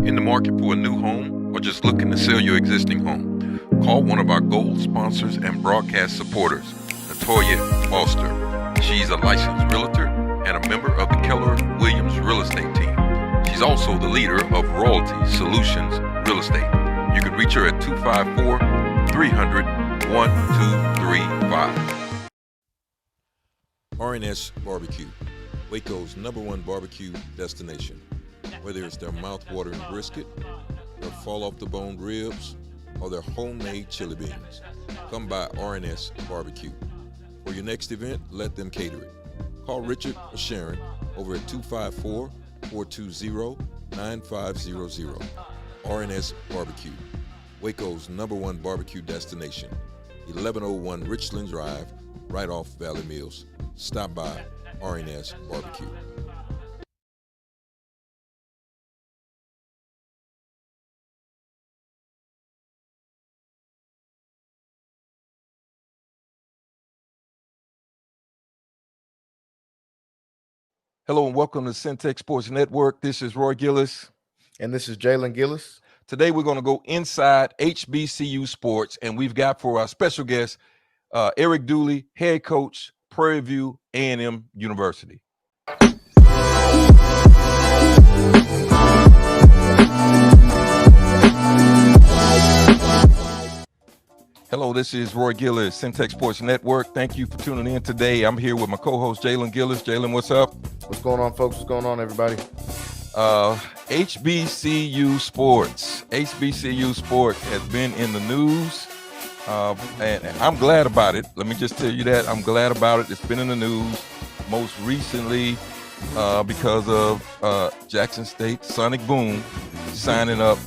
In the market for a new home or just looking to sell your existing home? Call one of our gold sponsors and broadcast supporters, Latoya Foster. She's a licensed realtor and a member of the Keller Williams real estate team. She's also the leader of Royalty Solutions Real Estate. You can reach her at 254-300-1235. RNS Barbecue, Waco's #1 barbecue destination. Whether it's their mouth-watering brisket, their fall-off-the-bone ribs, or their homemade chili beans, come by RNS Barbecue. For your next event, let them cater it. Call Richard or Sharon over at 254-420-9500. RNS Barbecue, Waco's #1 barbecue destination. 1101 Richland Drive, right off Valley Mills. Stop by RNS Barbecue. Hello and welcome to Centex Sports Network. This is Roy Gillis. And this is Jalen Gillis. Today we're going to go inside HBCU sports, and we've got for our special guest, Eric Dooley, head coach, Prairie View A&M University. Hello, this is Roy Gillis, Centex Sports Network. Thank you for tuning in today. I'm here with my co-host, Jalen Gillis. Jalen, what's up? What's going on, folks? What's going on, everybody? HBCU sports. HBCU sports has been in the news, and I'm glad about it. Let me just tell you that. I'm glad about it. It's been in the news most recently because of Jackson State Sonic Boom signing up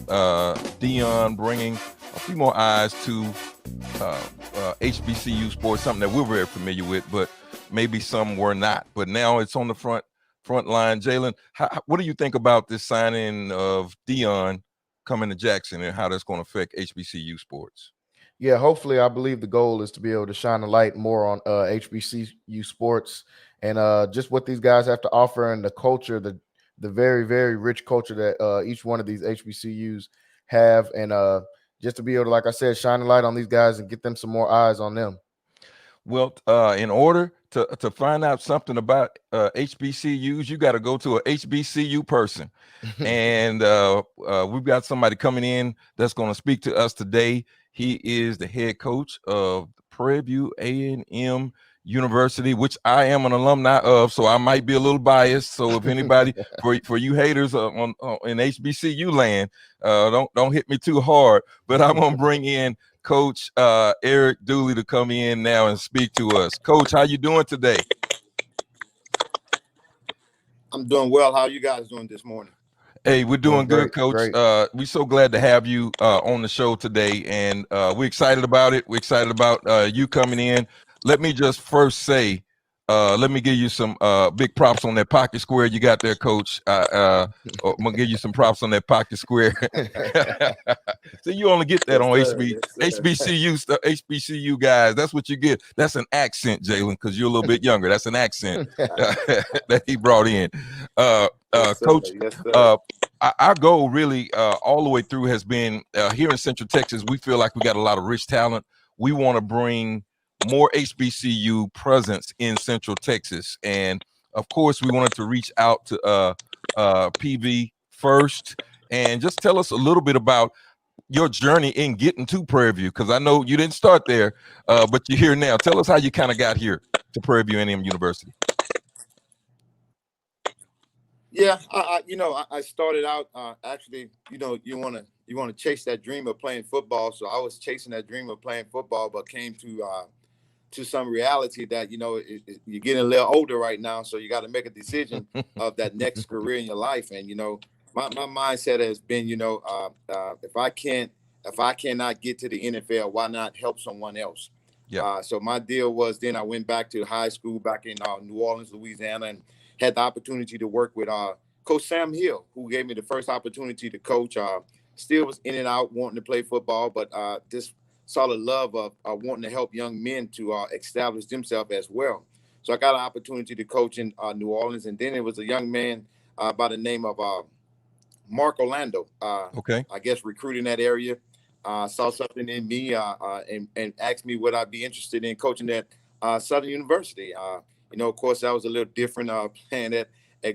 Dejohn, bringing a few more eyes to HBCU sports, something that we're very familiar with, but maybe some were not. But now it's on the front line. Jalen, what do you think about this signing of Dejohn coming to Jackson and how that's going to affect HBCU sports? Yeah, hopefully, I believe the goal is to be able to shine a light more on HBCU sports and just what these guys have to offer and the culture, the very, very rich culture that each one of these HBCUs have, and just to be able to, like I said, shine a light on these guys and get them some more eyes on them. Well, in order to find out something about HBCUs, you got to go to a HBCU person. And we've got somebody coming in that's going to speak to us today. He is the head coach of Prairie View A&M University, which I am an alumni of, so I might be a little biased. So if anybody, for you haters in HBCU land, don't hit me too hard. But I'm gonna bring in Coach Eric Dooley to come in now and speak to us. Coach, how you doing today? I'm doing well. How are you guys doing this morning? Hey, we're doing good, Coach. Great. We're so glad to have you on the show today, and we're excited about it. We're excited about you coming in. Let me just first say, let me give you some big props on that pocket square you got there, Coach. I'm gonna give you some props on that pocket square. So you only get that on HBCU guys. That's what you get. That's an accent, Jalen, because you're a little bit younger. That's an accent that he brought in. Coach, our goal really all the way through has been here in Central Texas. We feel like we got a lot of rich talent. We want to bring more HBCU presence in Central Texas, and of course, we wanted to reach out to PV first and just tell us a little bit about your journey in getting to Prairie View, because I know you didn't start there, but you're here now. Tell us how you kind of got here to Prairie View A&M University. Yeah, I started out actually, you want to chase that dream of playing football. So I was chasing that dream of playing football, but came to some reality that, you're getting a little older right now. So you got to make a decision of that next career in your life. And, my mindset has been, if I cannot get to the NFL, why not help someone else? Yeah. So my deal was then I went back to high school back in New Orleans, Louisiana, and had the opportunity to work with Coach Sam Hill, who gave me the first opportunity to coach. Still was in and out wanting to play football, but just saw the love of wanting to help young men to establish themselves as well. So I got an opportunity to coach in New Orleans, and then it was a young man by the name of Mark Orlando. Okay. I guess recruiting that area. Saw something in me and asked me would I be interested in coaching at Southern University. Of course, that was a little different playing at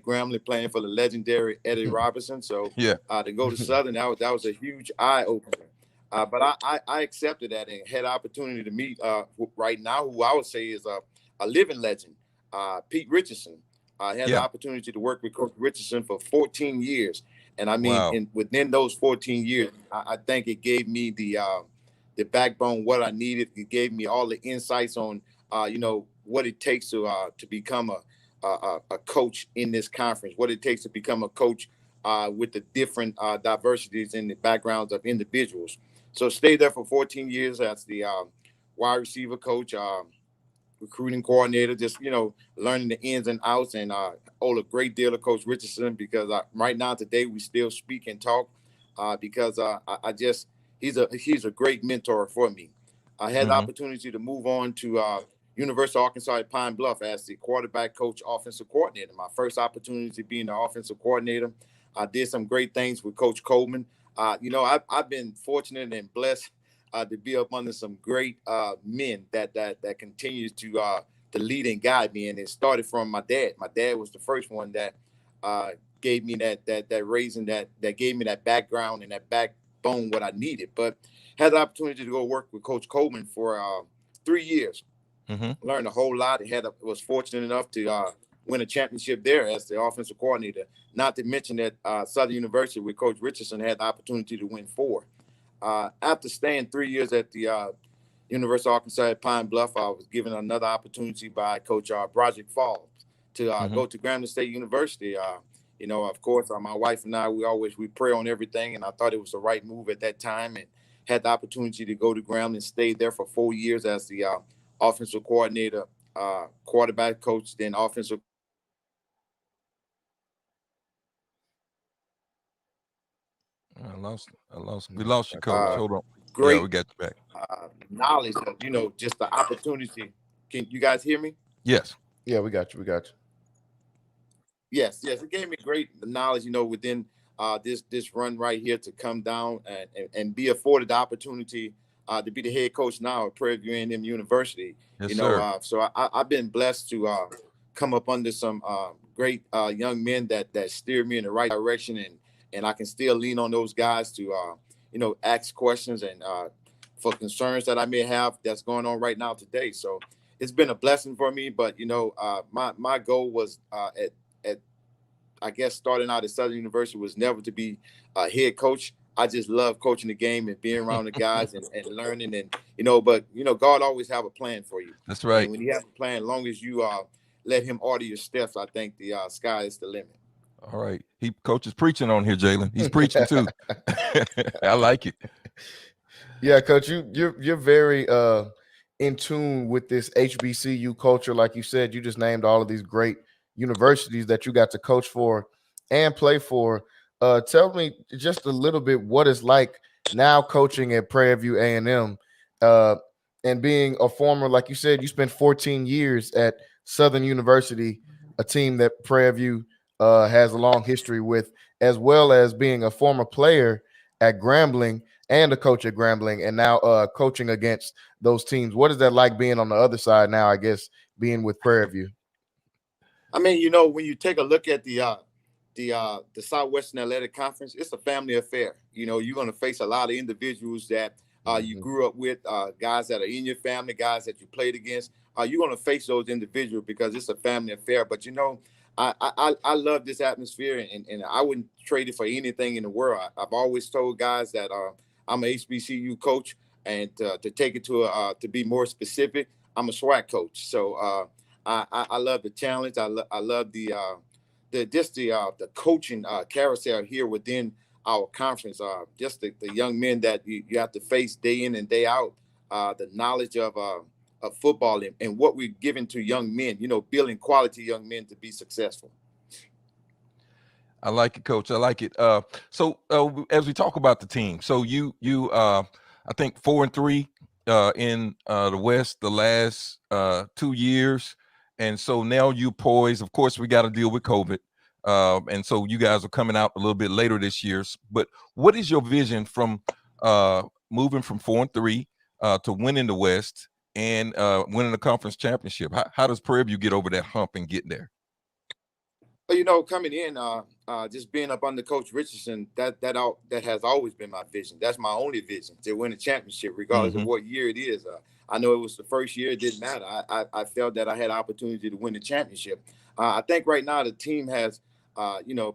Grambling, playing for the legendary Eddie Robinson. So Yeah. to go to Southern, that was a huge eye opener. But I accepted that and had opportunity to meet right now who I would say is a living legend, Pete Richardson. I had the opportunity to work with Coach Richardson for 14 years. And I mean, within those 14 years, I think it gave me the backbone, what I needed. It gave me all the insights on, what it takes to become a coach in this conference, what it takes to become a coach with the different diversities in the backgrounds of individuals. So stayed there for 14 years as the wide receiver coach, recruiting coordinator, just, learning the ins and outs, and owe a great deal of Coach Richardson because right now today we still speak and talk because he's a great mentor for me. I had the opportunity to move on to University of Arkansas at Pine Bluff as the quarterback coach, offensive coordinator. My first opportunity being the offensive coordinator. I did some great things with Coach Coleman. I've been fortunate and blessed to be up under some great men that continues to lead and guide me. And it started from my dad. My dad was the first one that gave me that raising, that gave me that background and that backbone what I needed. But had the opportunity to go work with Coach Coleman for 3 years. Learned a whole lot. Was fortunate enough to win a championship there as the offensive coordinator. Not to mention that Southern University with Coach Richardson had the opportunity to win 4. After staying 3 years at the University of Arkansas at Pine Bluff, I was given another opportunity by Coach Broderick Falls to go to Grambling State University. Of course, my wife and I, we pray on everything, and I thought it was the right move at that time, and had the opportunity to go to Grambling and stayed there for 4 years as the offensive coordinator, quarterback coach, then offensive. We lost you, Coach. Hold on. Great. Yeah, we got you back. Knowledge of, just the opportunity. Can you guys hear me? Yes. Yeah, we got you. Yes. It gave me great knowledge, within this run right here to come down and be afforded the opportunity to be the head coach now at Prairie A&M University. Yes, sir. So I've been blessed to come up under some great young men that steer me in the right direction, and I can still lean on those guys to ask questions and for concerns that I may have that's going on right now today. So it's been a blessing for me. But my goal was at I guess starting out at Southern University was never to be a head coach. I just love coaching the game and being around the guys and learning, and but God always have a plan for you. That's right. And when you have a plan, as long as you let him order your steps, I think the sky is the limit. All right. Coach is preaching on here, Jalen. He's preaching too. I like it. Yeah, Coach, you're very in tune with this HBCU culture. Like you said, you just named all of these great universities that you got to coach for and play for. Tell me just a little bit what it's like now coaching at Prairie A&M and being a former, like you said, you spent 14 years at Southern University, a team that Prairie has a long history with, as well as being a former player at Grambling and a coach at Grambling, and now coaching against those teams. What is that like being on the other side now, I guess, being with Prairie View? I mean, when you take a look at the Southwestern Athletic Conference, it's a family affair. You're going to face a lot of individuals that you grew up with, guys that are in your family, guys that you played against. You're going to face those individuals because it's a family affair. But, I love this atmosphere, and I wouldn't trade it for anything in the world. I've always told guys that I'm an HBCU coach, and to take it to be more specific, I'm a SWAC coach. So I love the challenge. I love the coaching carousel here within our conference. Just the young men that you have to face day in and day out. The knowledge of football and what we're giving to young men. Building quality young men to be successful. I like it, Coach. I like it. So as we talk about the team, so you I think 4-3 in the West the last 2 years. And so now you poised, of course, we got to deal with COVID. And so you guys are coming out a little bit later this year. But what is your vision from moving from 4-3 to winning the West and winning the conference championship? How does Prairie View get over that hump and get there? Well, coming in, just being up under Coach Richardson, that has always been my vision. That's my only vision, to win a championship, regardless of what year it is. I know it was the first year; it didn't matter. I felt that I had an opportunity to win the championship. I think right now the team has,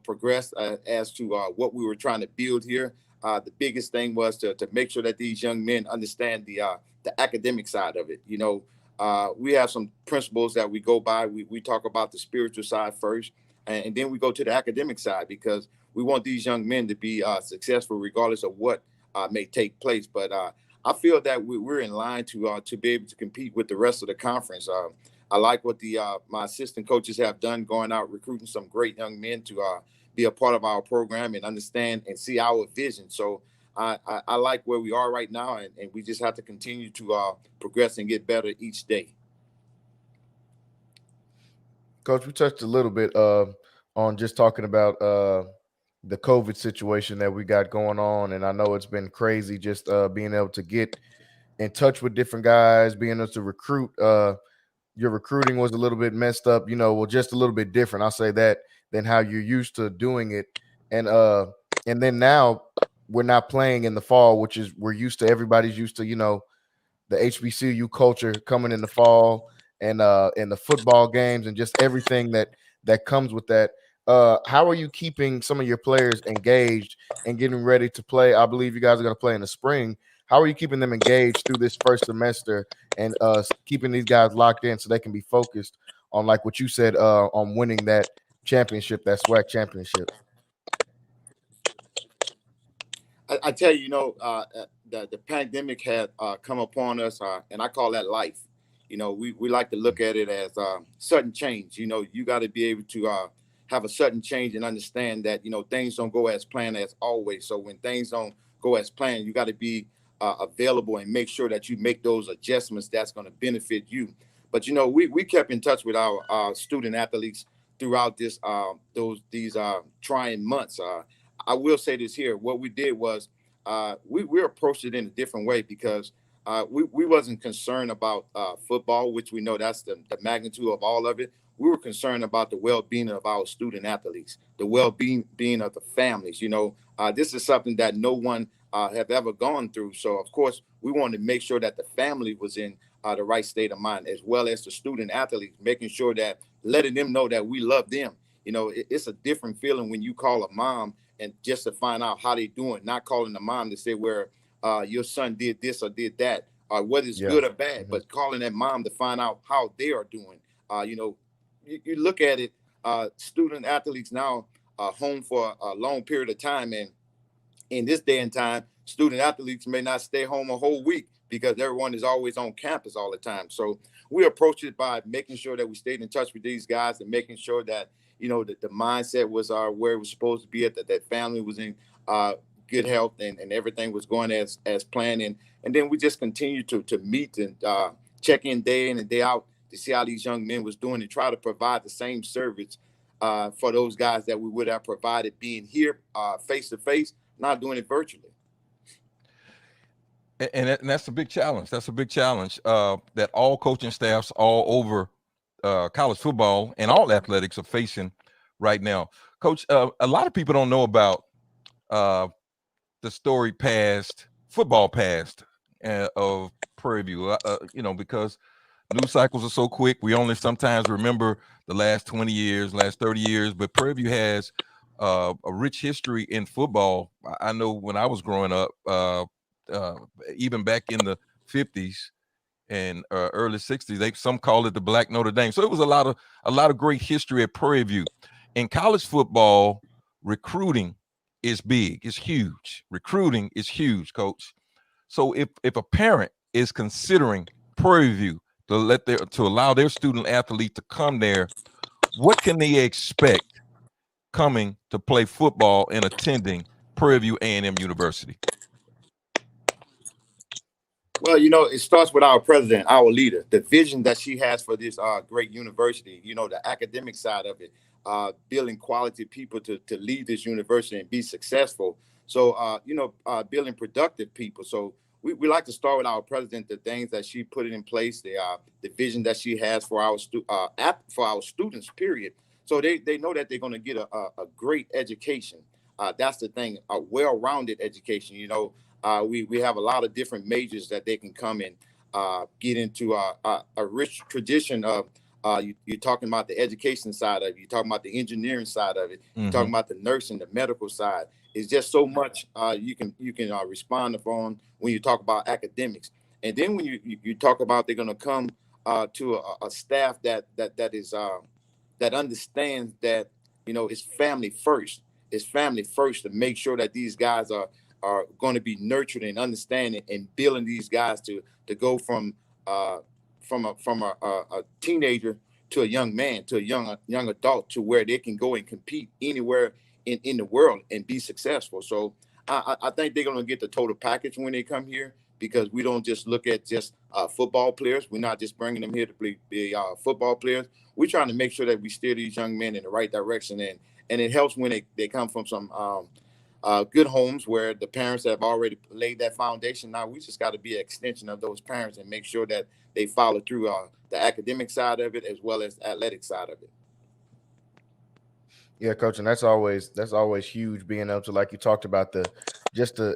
progressed as to what we were trying to build here. The biggest thing was to make sure that these young men understand the academic side of it. We have some principles that we go by. We talk about the spiritual side first. And then we go to the academic side, because we want these young men to be successful regardless of what may take place. But I feel that we're in line to be able to compete with the rest of the conference. I like what my assistant coaches have done, going out recruiting some great young men to be a part of our program and understand and see our vision. So I like where we are right now, and we just have to continue to progress and get better each day. Coach, we touched a little bit on just talking about the COVID situation that we got going on. And I know it's been crazy just being able to get in touch with different guys, being able to recruit. Your recruiting was a little bit messed up, just a little bit different. I'll say that, than how you're used to doing it. And then now we're not playing in the fall, which is everybody's used to, the HBCU culture coming in the fall. And the football games and just everything that comes with that. How are you keeping some of your players engaged and getting ready to play? I believe you guys are going to play in the spring. How are you keeping them engaged through this first semester and keeping these guys locked in so they can be focused on, like what you said, on winning that championship, that SWAC championship? I tell you, the pandemic had come upon us, and I call that life. We like to look at it as sudden change. You got to be able to have a sudden change and understand that, things don't go as planned as always. So when things don't go as planned, you got to be available and make sure that you make those adjustments that's going to benefit you. But, we kept in touch with our student athletes throughout these trying months. I will say this here. What we did was we approached it in a different way, because we wasn't concerned about football, which we know that's the magnitude of all of it. We were concerned about the well-being of our student athletes, the well-being of the families. This is something that no one have ever gone through. So, of course, we wanted to make sure that the family was in the right state of mind, as well as the student athletes, making sure that letting them know that we love them. It's a different feeling when you call a mom and just to find out how they doing, not calling the mom to say where your son did this or did that, or whether it's good or bad, but calling that mom to find out how they are doing. You look at it, student athletes now are home for a long period of time. And in this day and time, student athletes may not stay home a whole week because everyone is always on campus all the time. So we approach it by making sure that we stayed in touch with these guys and making sure that, that the mindset was where it was supposed to be, that family was in good health and everything was going as planned. And then we just continue to meet and check in day in and day out to see how these young men was doing and try to provide the same service for those guys that we would have provided being here face to face, not doing it virtually. And that's a big challenge. That's a big challenge that all coaching staffs all over college football and all athletics are facing right now. Coach, a lot of people don't know about the story football past of Prairie View, because news cycles are so quick. We only sometimes remember the last 20 years, last 30 years, but Prairie View has a rich history in football. I know when I was growing up, even back in the 50s and early 60s, some call it the Black Notre Dame. So it was a lot of great history at Prairie View. In college football, recruiting is big. It's huge. Recruiting is huge, Coach. So if a parent is considering Prairie View to allow their student athlete to come there, what can they expect coming to play football and attending Prairie View A&M University? Well, it starts with our president, our leader, the vision that she has for this great university, the academic side of it, building quality people to lead this university and be successful. So, building productive people. So we like to start with our president, the things that she put in place, the vision that she has for our for our students, period. So they know that they're going to get a great education. That's the thing, a well-rounded education. We have a lot of different majors that they can come and get into a rich tradition of. You're talking about the education side of it. You're talking about the engineering side of it. You're talking about the nursing, the medical side. It's just so much you can respond upon when you talk about academics. And then when you talk about they're going to come to a staff that is that understands that it's family first. It's family first to make sure that these guys are going to be nurtured and understanding and building these guys to go from a teenager to a young man, to a young adult, to where they can go and compete anywhere in the world and be successful. So I think they're going to get the total package when they come here, because we don't just look at just football players. We're not just bringing them here to be football players. We're trying to make sure that we steer these young men in the right direction, and it helps when they come from some good homes where the parents have already laid that foundation. Now we just got to be an extension of those parents and make sure that they follow through the academic side of it as well as the athletic side of it. Yeah, coach, and that's always huge, being able to, like you talked about,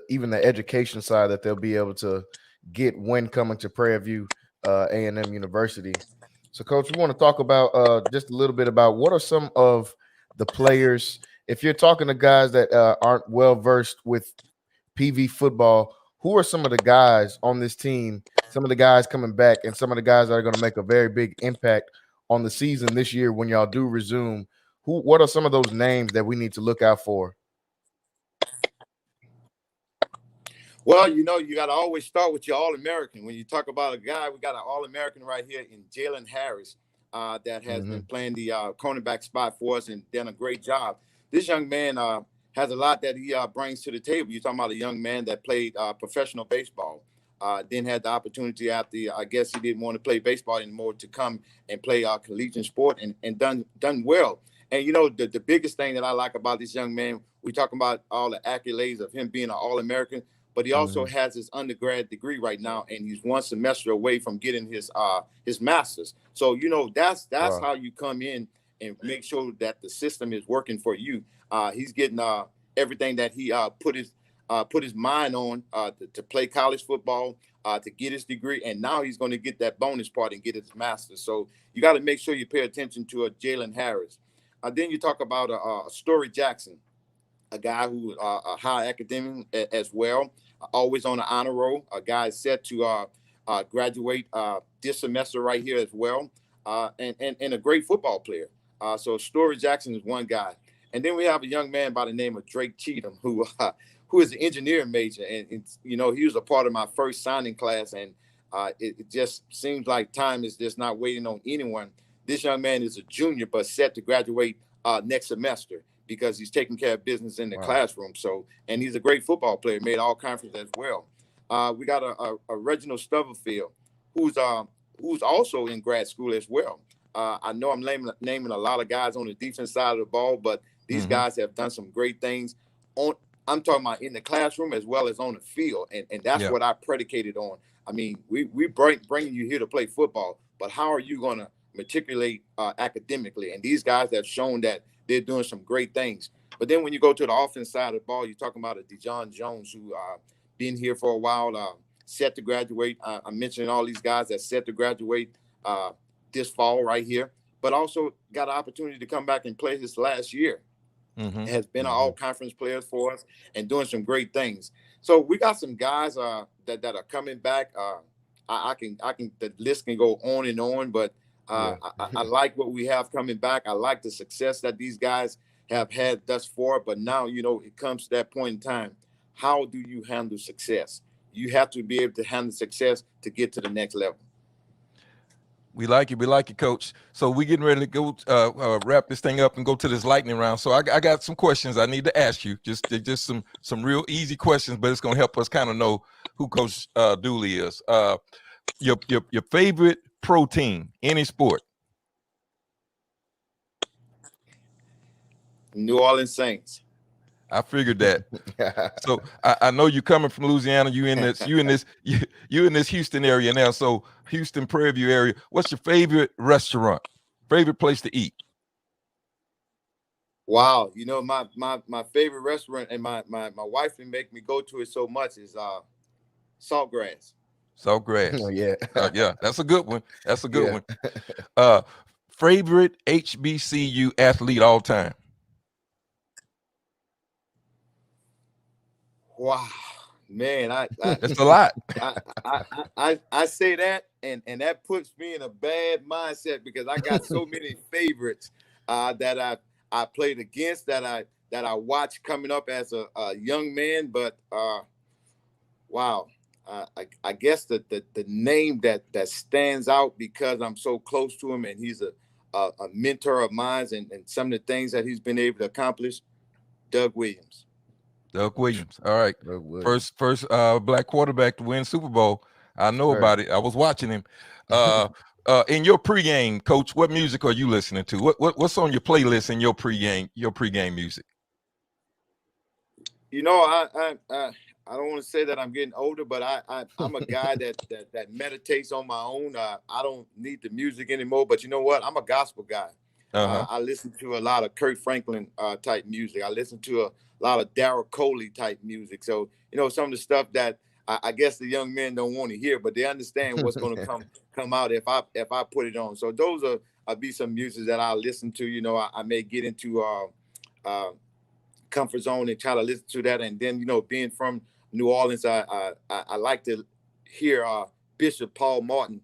even the education side that they'll be able to get when coming to Prairie View A&M University. So, coach, we want to talk about just a little bit about what are some of the players. If you're talking to guys that aren't well versed with PV football, who are some of the guys on this team, some of the guys coming back, and some of the guys that are going to make a very big impact on the season this year when y'all do resume? What are some of those names that we need to look out for? Well, you got to always start with your All-American. When you talk about a guy, we got an All-American right here in Jalen Harris that has been playing the cornerback spot for us and done a great job. This young man has a lot that he brings to the table. You're talking about a young man that played professional baseball, then had the opportunity after, I guess he didn't want to play baseball anymore, to come and play collegiate sport and done well. And, the biggest thing that I like about this young man, we talking about all the accolades of him being an All-American, but he also has his undergrad degree right now, and he's one semester away from getting his master's. So, that's wow. How you come in and make sure that the system is working for you. He's getting everything that he put his mind on to play college football, to get his degree, and now he's going to get that bonus part and get his master's. So you got to make sure you pay attention to a Jalen Harris. Then you talk about a Story Jackson, a guy who a high academic as well, always on the honor roll. A guy set to graduate this semester right here as well, and a great football player. So Story Jackson is one guy. And then we have a young man by the name of Drake Cheatham, who is an engineering major. And he was a part of my first signing class. And it just seems like time is just not waiting on anyone. This young man is a junior, but set to graduate next semester because he's taking care of business in the classroom. So, and he's a great football player, made all conference as well. We got a Reginald Stubblefield, who's also in grad school as well. I know I'm naming a lot of guys on the defense side of the ball, but these guys have done some great things. I'm talking about in the classroom as well as on the field, and that's what I predicated on. I mean, we bringing you here to play football, but how are you going to matriculate academically? And these guys have shown that they're doing some great things. But then when you go to the offense side of the ball, you're talking about a Dejohn Jones who been here for a while, set to graduate. I'm mentioning all these guys that set to graduate this fall right here, but also got an opportunity to come back and play his last year. Has been an all-conference player for us and doing some great things. So we got some guys that are coming back. I can the list can go on and on, but I like what we have coming back. I like the success that these guys have had thus far, but now, it comes to that point in time. How do you handle success? You have to be able to handle success to get to the next level. We like it, Coach. So we getting ready to go wrap this thing up and go to this lightning round. So I got some questions I need to ask you. Just some real easy questions, but it's gonna help us kind of know who Coach Dooley is. Your favorite pro team, any sport? New Orleans Saints. I figured that. So I know you coming from Louisiana. You in this Houston area now. So Houston, Prairie View area. What's your favorite restaurant? Favorite place to eat? Wow, you know my favorite restaurant, and my wife can make me go to it so much, is Saltgrass. Saltgrass. Oh, yeah. Yeah, that's a good one. That's a good one. Favorite HBCU athlete all time? Wow, man, That's a lot. I say that, and that puts me in a bad mindset because I got so many favorites that I played against, that I watched coming up as a young man. But wow, I guess the name that stands out because I'm so close to him and he's a mentor of mine, and some of the things that he's been able to accomplish, Doug Williams. Doug Williams. All right. First black quarterback to win Super Bowl. I know about it. I was watching him. In your pregame, Coach, what music are you listening to? What's on your playlist in your pregame music? You know, I don't want to say that I'm getting older, but I'm a guy that meditates on my own. I don't need the music anymore. But you know what? I'm a gospel guy. I listen to a lot of Kurt Franklin type music. I listen to a lot of Darryl Coley type music. So, you know, some of the stuff that I guess the young men don't want to hear, but they understand what's going to come out if I put it on. So those are be some music that I listen to. You know, I may get into comfort zone and try to listen to that. And then, you know, being from New Orleans, I like to hear Bishop Paul Martin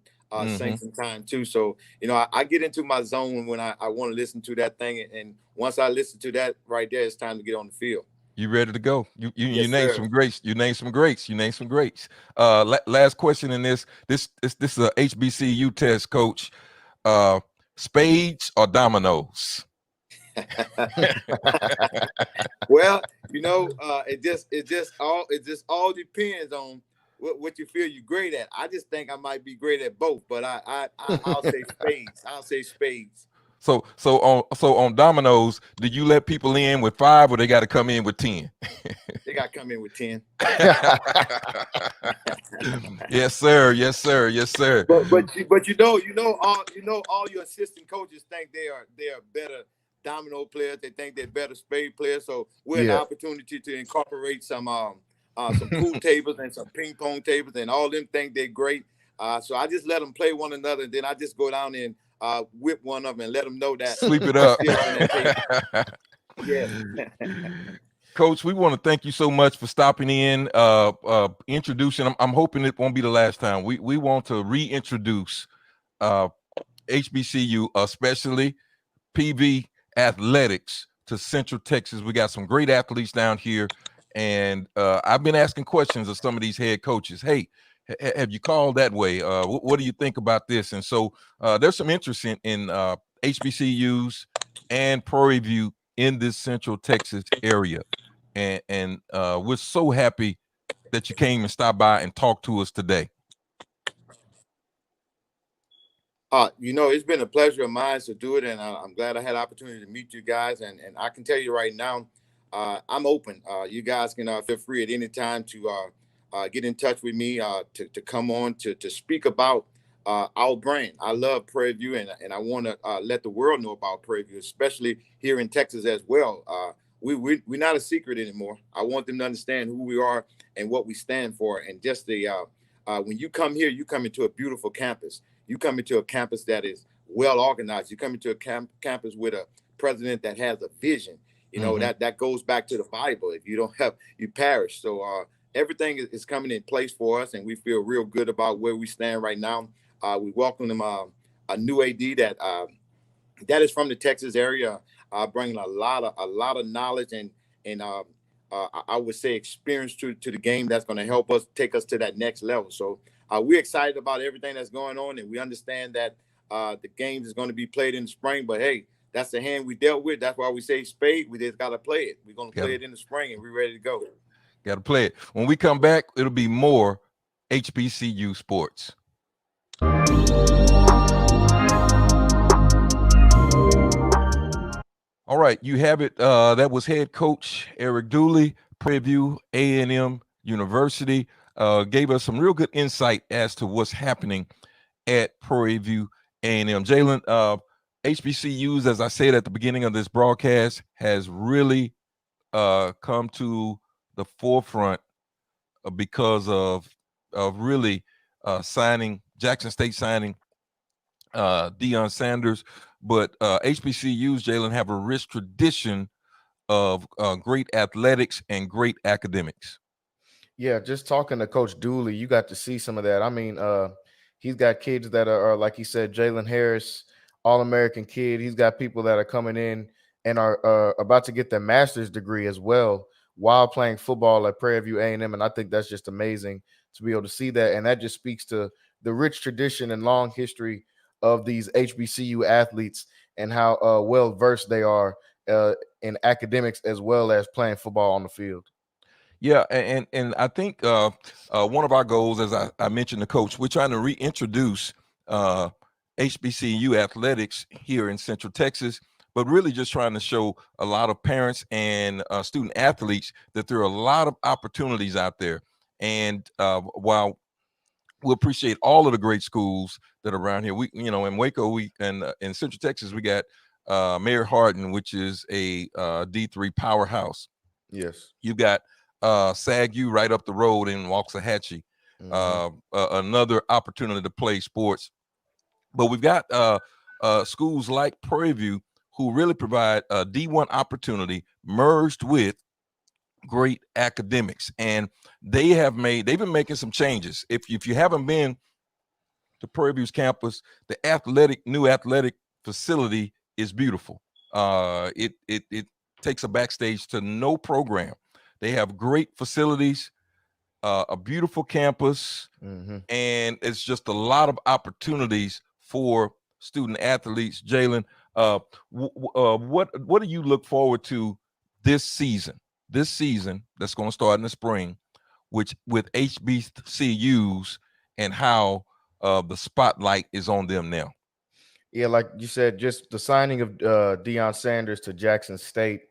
sing some time too. So, you know, I get into my zone when I want to listen to that thing. And once I listen to that right there, it's time to get on the field. You ready to go? You Yes, name sir. some greats. You name some greats. Last question in this is a HBCU test, Coach. Spades or dominoes? Well, you know, it just all depends on what you feel you're great at. I just think I might be great at both, but I'll say spades. I'll say spades. So on dominoes, do you let people in with 5 or they got to come in with 10? They got to come in with 10. Yes, sir. Yes, sir. Yes, sir. But you know all your assistant coaches think they are better domino players. They think they're better spade players. So we had the opportunity to incorporate some pool tables and some ping pong tables, and all them think they're great. So I just let them play one another, and then I just go down and whip one of them and let them know that sweep it up. Yeah. Coach, we want to thank you so much for stopping in, introducing. I'm hoping it won't be the last time. We want to reintroduce HBCU, especially PV athletics, to Central Texas. We got some great athletes down here, and I've been asking questions of some of these head coaches. Hey, have you called that way? What do you think about this? And so there's some interest in HBCUs and Prairie View in this Central Texas area. And we're so happy that you came and stopped by and talked to us today. You know, it's been a pleasure of mine to do it, and I'm glad I had the opportunity to meet you guys. And I can tell you right now, I'm open. You guys can feel free at any time to get in touch with me to come on to speak about our brand. I love Prairie View, and I want to let the world know about Prairie View, especially here in Texas as well. We're not a secret anymore. I want them to understand who we are and what we stand for. And just when you come here, you come into a beautiful campus. You come into a campus that is well organized. You come into a campus with a president that has a vision. You know, that goes back to the Bible. If you don't have, you perish. So everything is coming in place for us, and we feel real good about where we stand right now. We welcome them a new AD that is from the Texas area, bringing a lot of knowledge and I would say experience to the game that's going to help us take us to that next level. So we're excited about everything that's going on, and we understand that The games is going to be played in the spring, but hey, that's the hand we dealt with. That's why we say spade. We just got to play it. We're going to play it in the spring, and we're ready to go. Got to play it. When we come back, it'll be more HBCU sports. All right, you have it. That was head coach Eric Dooley, Prairie View A&M University. Gave us some real good insight as to what's happening at Prairie View A&M. Jalen, HBCUs, as I said at the beginning of this broadcast, has really come to the forefront because of really signing Jackson State signing Deion Sanders. But HBCUs, Jalen, have a rich tradition of great athletics and great academics. Yeah, just talking to Coach Dooley, you got to see some of that. I mean, he's got kids that are like he said, Jalen Harris, All-American kid. He's got people that are coming in and are about to get their master's degree as well while playing football at Prairie View A&M. And I think that's just amazing to be able to see that. And that just speaks to the rich tradition and long history of these HBCU athletes and how well-versed they are in academics as well as playing football on the field. Yeah, and I think one of our goals, as I mentioned to Coach, we're trying to reintroduce HBCU athletics here in Central Texas, but really just trying to show a lot of parents and student athletes that there are a lot of opportunities out there. And while we appreciate all of the great schools that are around here, we, in Waco, in Central Texas, we got Mary Hardin, which is a D3 powerhouse. Yes. You got SAGU right up the road in Waxahachie, another opportunity to play sports. But we've got schools like Prairie View who really provide a D1 opportunity merged with great academics. And they've been making some changes. If you haven't been to Prairie View's campus, the new athletic facility is beautiful. It takes a backstage to no program. They have great facilities, a beautiful campus, and it's just a lot of opportunities for student athletes. Jalen, what do you look forward to this season? This season that's going to start in the spring, with HBCUs and how the spotlight is on them now. Yeah, like you said, just the signing of Deion Sanders to Jackson State.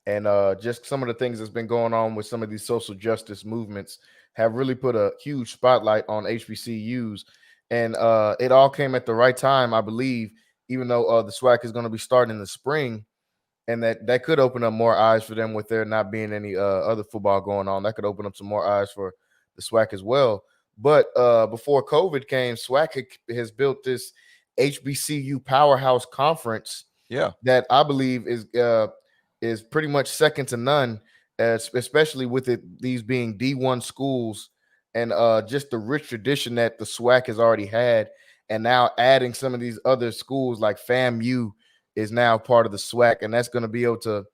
And just some of the things that's been going on with some of these social justice movements have really put a huge spotlight on HBCUs. And it all came at the right time, I believe, even though the SWAC is going to be starting in the spring. And that could open up more eyes for them with there not being any other football going on. That could open up some more eyes for the SWAC as well. But before COVID came, SWAC has built this HBCU powerhouse conference. Yeah, that I believe is pretty much second to none, especially with these being D1 schools and just the rich tradition that the SWAC has already had. And now adding some of these other schools like FAMU is now part of the SWAC. And that's going to be able to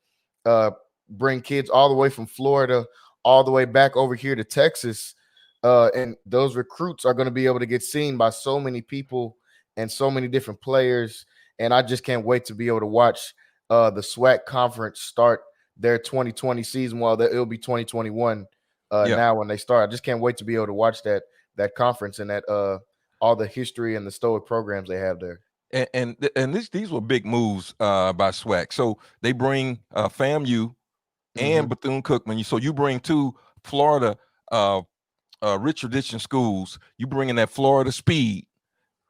bring kids all the way from Florida, all the way back over here to Texas. And those recruits are going to be able to get seen by so many people and so many different players. And I just can't wait to be able to watch the SWAC conference start their 2020 season. Well, it'll be 2021 now when they start. I just can't wait to be able to watch that conference and that all the history and the stoic programs they have there. And these were big moves by SWAC. So they bring FAMU and Bethune-Cookman. So you bring two Florida rich tradition schools. You bring in that Florida speed.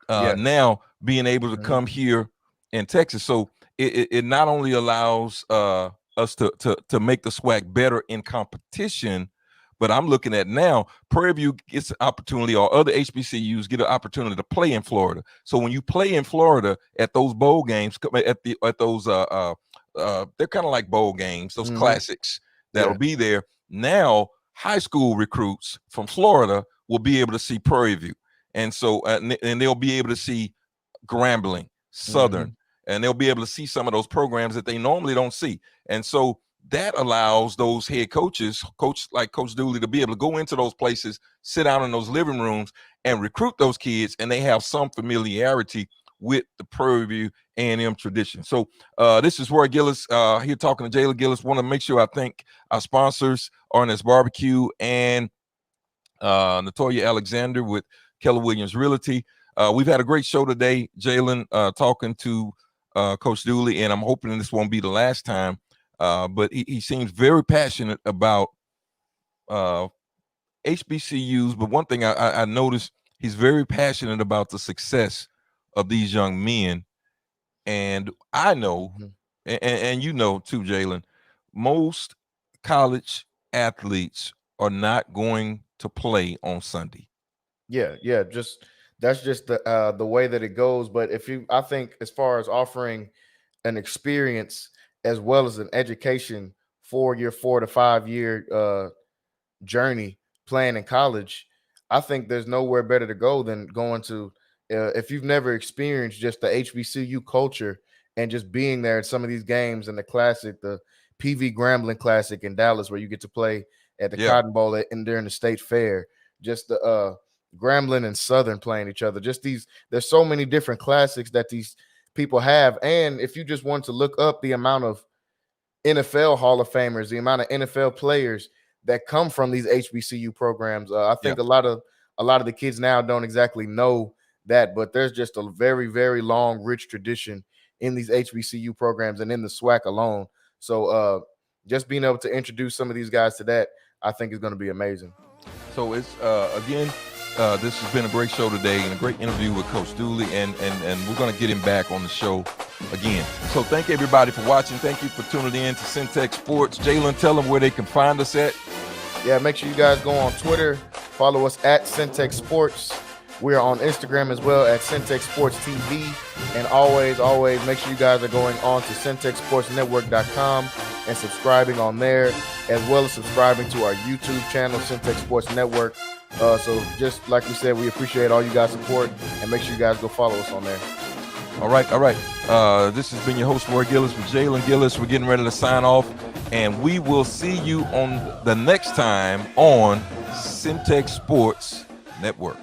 Now being able to come here in Texas. So it not only allows us to make the SWAC better in competition, but I'm looking at now Prairie View gets an opportunity, or other HBCUs get an opportunity to play in Florida. So when you play in Florida at those bowl games, at those they're kind of like bowl games, those classics that'll be there. Now high school recruits from Florida will be able to see Prairie View, and so and they'll be able to see Grambling, Southern, and they'll be able to see some of those programs that they normally don't see. And so that allows those head coaches, like Coach Dooley, to be able to go into those places, sit down in those living rooms and recruit those kids, and they have some familiarity with the Prairie View A&M tradition. So this is Roy Gillis here talking to Jalen Gillis. Want to make sure I thank our sponsors, RNS Barbecue and Natoya Alexander with Keller Williams Realty. We've had a great show today, Jalen, talking to Coach Dooley, and I'm hoping this won't be the last time. But he seems very passionate about HBCUs. But one thing I noticed, he's very passionate about the success of these young men. And I know, and you know too, Jalen, most college athletes are not going to play on Sunday. Yeah, that's just the way that it goes. But I think as far as offering an experience as well as an education for your 4 to 5 year journey playing in college, I think there's nowhere better to go than going to if you've never experienced just the HBCU culture and just being there at some of these games in the Classic, the PV Grambling Classic in Dallas, where you get to play at the Cotton Bowl and during the State Fair, just the Grambling and Southern playing each other. Just there's so many different classics that these people have. And if you just want to look up the amount of NFL Hall of Famers, the amount of NFL players that come from these HBCU programs, I think a lot of the kids now don't exactly know that, but there's just a very, very long, rich tradition in these HBCU programs and in the SWAC alone. So just being able to introduce some of these guys to that, I think is going to be amazing. So it's again, this has been a great show today and a great interview with Coach Dooley, and we're going to get him back on the show again. So thank everybody for watching. Thank you for tuning in to Centex Sports. Jalen, tell them where they can find us at. Yeah, make sure you guys go on Twitter, follow us at Centex Sports. We are on Instagram as well at Centex Sports TV. And always make sure you guys are going on to CentexSportsNetwork.com and subscribing on there, as well as subscribing to our YouTube channel, Centex Sports Network. So just like we said, we appreciate all you guys' support, and make sure you guys go follow us on there. All right. This has been your host, Roy Gillis, with Jalen Gillis. We're getting ready to sign off, and we will see you on the next time on Centex Sports Network.